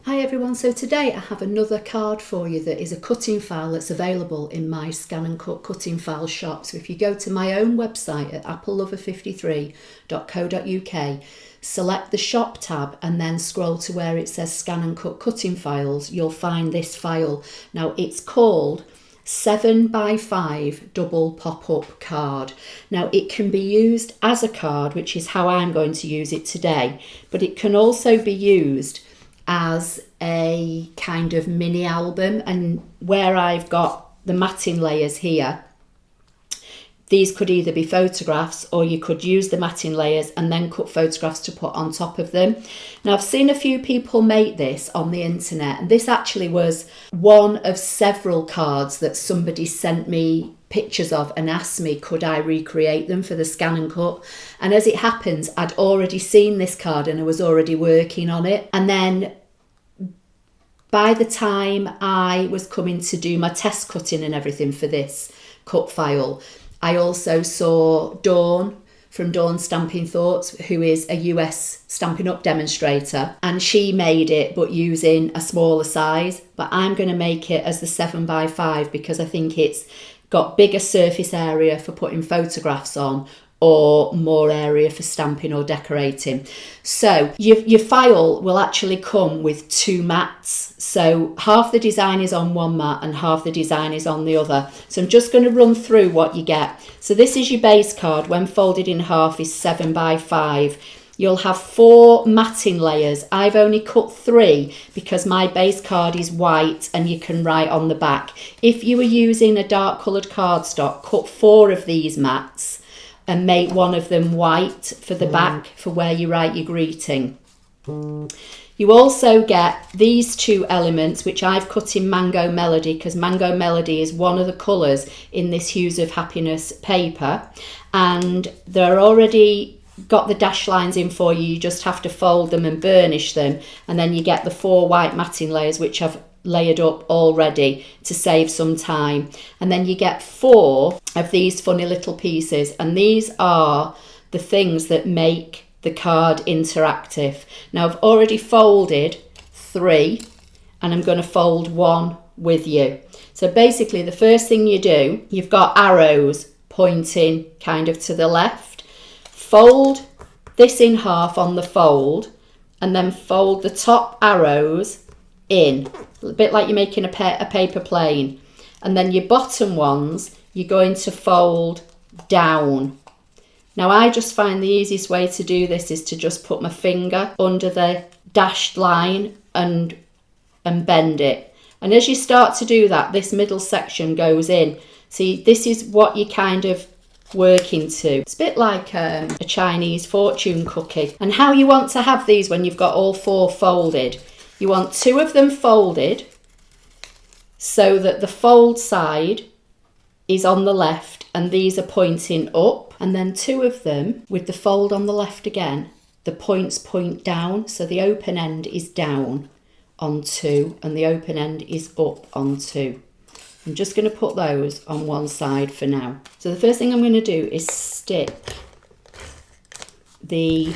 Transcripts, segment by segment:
Hi everyone, so today I have another card for you that is a cutting file that's available in my ScanNCut cutting file shop. So if you go to my own website at applelover53.co.uk, select the shop tab and then scroll to where it says ScanNCut cutting files, you'll find this file. Now it's called 7x5 double pop-up card. Now it can be used as a card, which is how I'm going to use it today, but it can also be used as a kind of mini album, and where I've got the matting layers here, these could either be photographs or you could use the matting layers and then cut photographs to put on top of them. Now I've seen a few people make this on the internet, and this actually was one of several cards that somebody sent me pictures of and asked me could I recreate them for the ScanNCut, and as it happens I'd already seen this card and I was already working on it. And then by the time I was coming to do my test cutting and everything for this cut file, I also saw Dawn from Dawn Stampin' Thoughts, who is a US Stampin' Up demonstrator, and she made it but using a smaller size, but I'm going to make it as the 7x5 because I think it's got bigger surface area for putting photographs on or more area for stamping or decorating. So your file will actually come with two mats. So half the design is on one mat and half the design is on the other. So I'm just going to run through what you get. So this is your base card. When folded in half is 7x5. You'll have 4 matting layers. I've only cut 3 because my base card is white and you can write on the back. If you were using a dark coloured cardstock, cut 4 of these mats and make one of them white for the back for where you write your greeting. You also get these 2 elements, which I've cut in Mango Melody because Mango Melody is one of the colours in this Hues of Happiness paper, and they're already got the dash lines in for you. You just have to fold them and burnish them, and then you get the 4 white matting layers which I've layered up already to save some time, and then you get 4 of these funny little pieces, and these are the things that make the card interactive. Now I've already folded 3 and I'm going to fold 1 with you. So basically the first thing you do, you've got arrows pointing kind of to the left. Fold this in half on the fold and then fold the top arrows in, a bit like you're making a paper plane, and then your bottom ones you're going to fold down. Now I just find the easiest way to do this is to just put my finger under the dashed line and bend it, and as you start to do that, this middle section goes in. See, this is what you kind of working to. It's a bit like a Chinese fortune cookie. And how you want to have these when you've got all 4 folded, you want 2 of them folded so that the fold side is on the left and these are pointing up, and then 2 of them with the fold on the left again, the points point down, so the open end is down on 2 and the open end is up on 2. I'm just going to put those on one side for now. So the first thing I'm going to do is stick the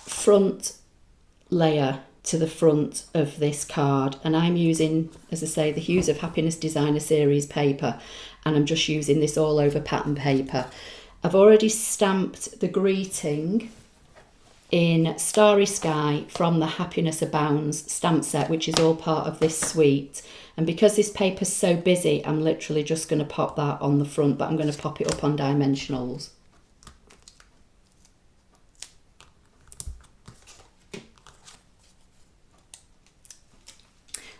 front layer to the front of this card, and I'm using, as I say, the Hues of Happiness Designer Series paper, and I'm just using this all over pattern paper. I've already stamped the greeting in Starry Sky from the Happiness Abounds stamp set, which is all part of this suite, and because this paper's so busy I'm literally just going to pop that on the front, but I'm going to pop it up on dimensionals.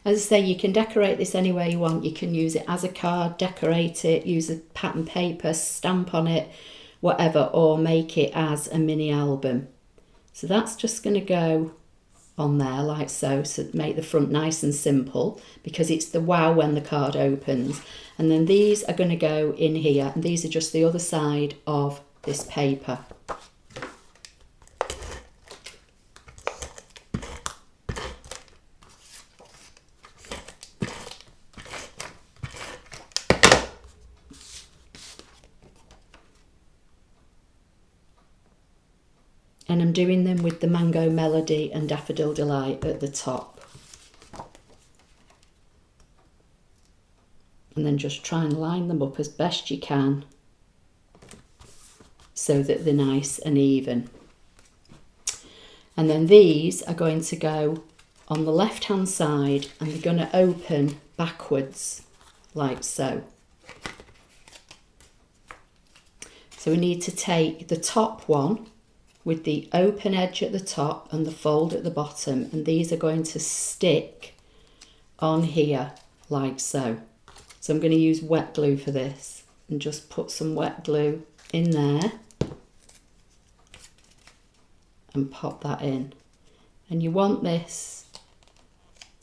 As I say, you can decorate this any way you want. You can use it as a card, decorate it, use a pattern paper, stamp on it, whatever, or make it as a mini album. So that's just going to go on there like so, so make the front nice and simple because it's the wow when the card opens. And then these are going to go in here, and these are just the other side of this paper. And I'm doing them with the Mango Melody and Daffodil Delight at the top. And then just try and line them up as best you can so that they're nice and even. And then these are going to go on the left hand side and they're going to open backwards like so. So we need to take the top one with the open edge at the top and the fold at the bottom, and these are going to stick on here like so. So I'm going to use wet glue for this and just put some wet glue in there and pop that in. And you want this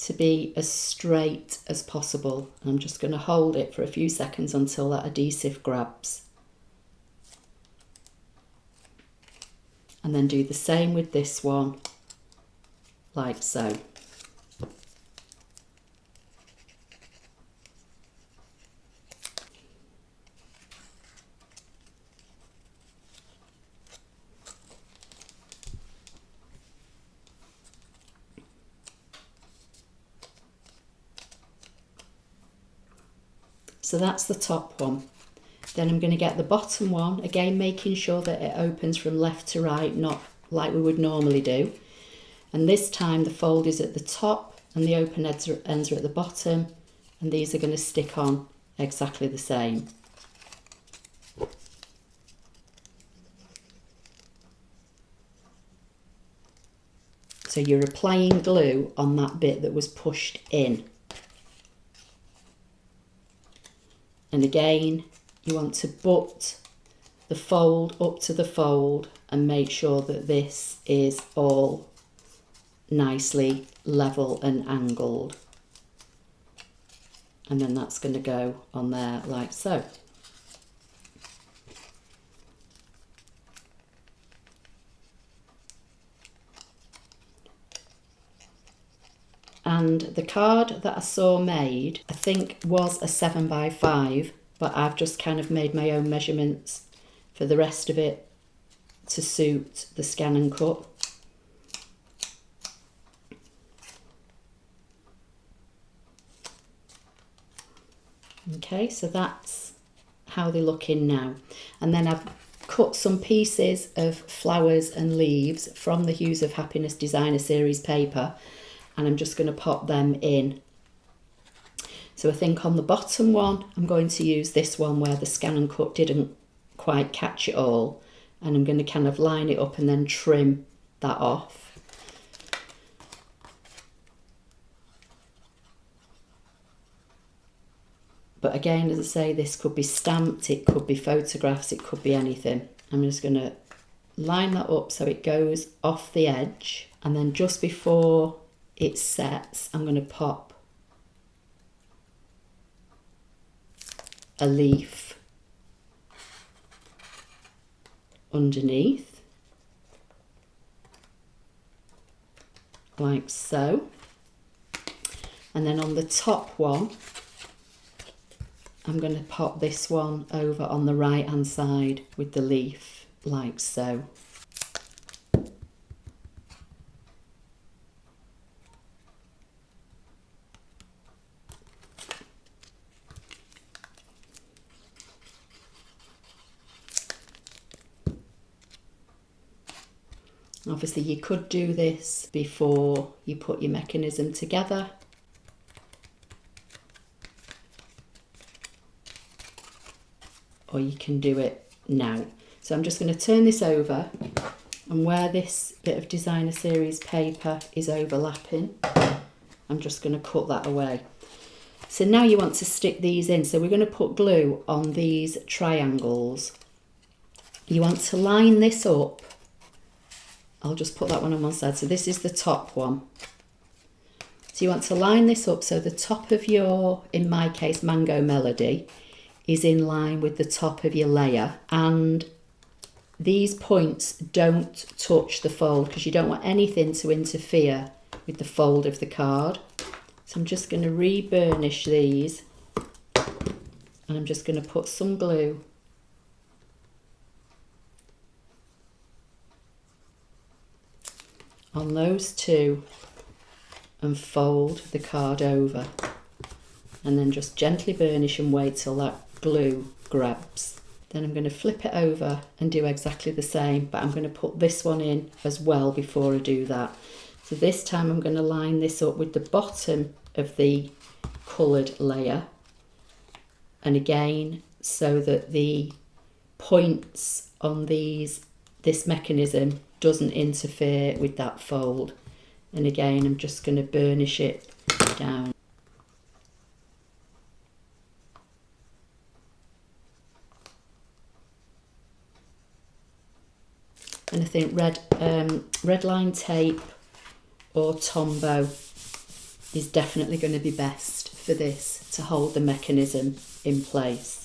to be as straight as possible. And I'm just going to hold it for a few seconds until that adhesive grabs. And then do the same with this one, like so. So that's the top one. Then I'm going to get the bottom one, again making sure that it opens from left to right, not like we would normally do. And this time the fold is at the top and the open ends are at the bottom, and these are going to stick on exactly the same. So you're applying glue on that bit that was pushed in. And again, you want to butt the fold up to the fold and make sure that this is all nicely level and angled. And then that's going to go on there like so. And the card that I saw made, I think was a 7x5, but I've just kind of made my own measurements for the rest of it to suit the ScanNCut. Okay, so that's how they look in now. And then I've cut some pieces of flowers and leaves from the Hues of Happiness Designer Series paper, and I'm just going to pop them in. So I think on the bottom one, I'm going to use this one where the ScanNCut didn't quite catch it all, and I'm going to kind of line it up and then trim that off. But again, as I say, this could be stamped, it could be photographs, it could be anything. I'm just going to line that up so it goes off the edge, and then just before it sets, I'm going to pop a leaf underneath, like so. And then on the top one, I'm going to pop this one over on the right hand side with the leaf, like so. Obviously you could do this before you put your mechanism together. Or you can do it now. So I'm just going to turn this over, and where this bit of Designer Series paper is overlapping, I'm just going to cut that away. So now you want to stick these in. So we're going to put glue on these triangles. You want to line this up. I'll just put that one on one side. So this is the top one. So you want to line this up so the top of your, in my case, Mango Melody, is in line with the top of your layer, and these points don't touch the fold because you don't want anything to interfere with the fold of the card. So I'm just going to re-burnish these, and I'm just going to put some glue on those two and fold the card over, and then just gently burnish and wait till that glue grabs. Then I'm going to flip it over and do exactly the same, but I'm going to put this one in as well before I do that. So this time I'm going to line this up with the bottom of the coloured layer, and again so that the points on this mechanism doesn't interfere with that fold. And again I'm just going to burnish it down. And I think red line tape or Tombow is definitely going to be best for this to hold the mechanism in place.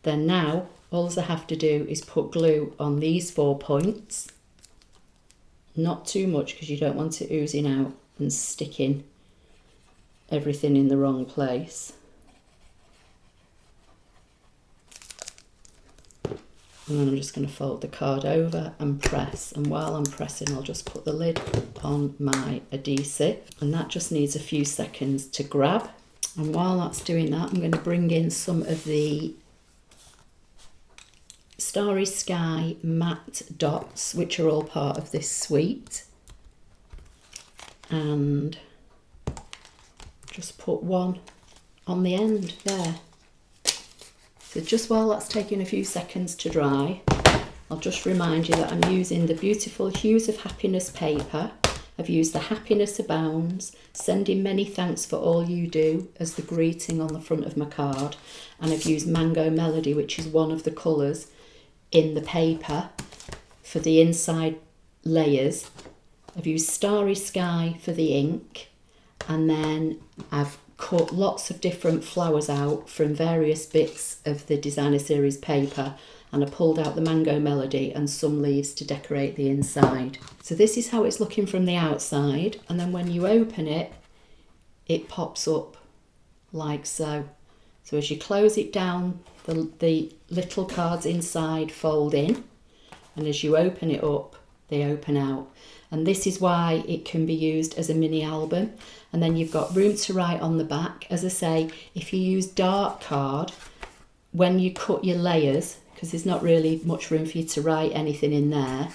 Then now all I have to do is put glue on these 4 points, not too much because you don't want it oozing out and sticking everything in the wrong place. And then I'm just going to fold the card over and press, and while I'm pressing I'll just put the lid on my adhesive, and that just needs a few seconds to grab. And while that's doing that, I'm going to bring in some of the Starry Sky matte dots, which are all part of this suite, and just put one on the end there. So just while that's taking a few seconds to dry, I'll just remind you that I'm using the beautiful Hues of Happiness paper. I've used the Happiness Abounds, sending many thanks for all you do as the greeting on the front of my card, and I've used Mango Melody, which is one of the colours in the paper for the inside layers. I've used Starry Sky for the ink, and then I've cut lots of different flowers out from various bits of the designer series paper, and I pulled out the Mango Melody and some leaves to decorate the inside. So this is how it's looking from the outside, and then when you open it, it pops up like so. So as you close it down, the little cards inside fold in, and as you open it up, they open out. And this is why it can be used as a mini album. And then you've got room to write on the back. As I say, if you use dark card, when you cut your layers, because there's not really much room for you to write anything in there,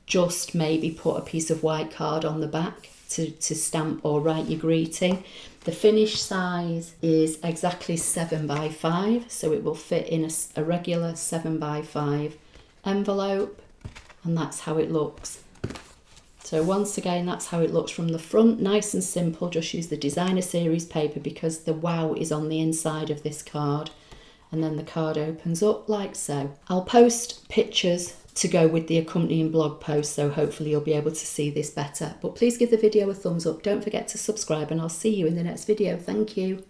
just maybe put a piece of white card on the back to stamp or write your greeting. The finished size is exactly 7 by 5, so it will fit in a regular 7 by 5 envelope, and that's how it looks. So once again, that's how it looks from the front, nice and simple. Just use the designer series paper because the wow is on the inside of this card, and then the card opens up like so. I'll post pictures to go with the accompanying blog post, so hopefully you'll be able to see this better. But please give the video a thumbs up, don't forget to subscribe, and I'll see you in the next video. Thank you.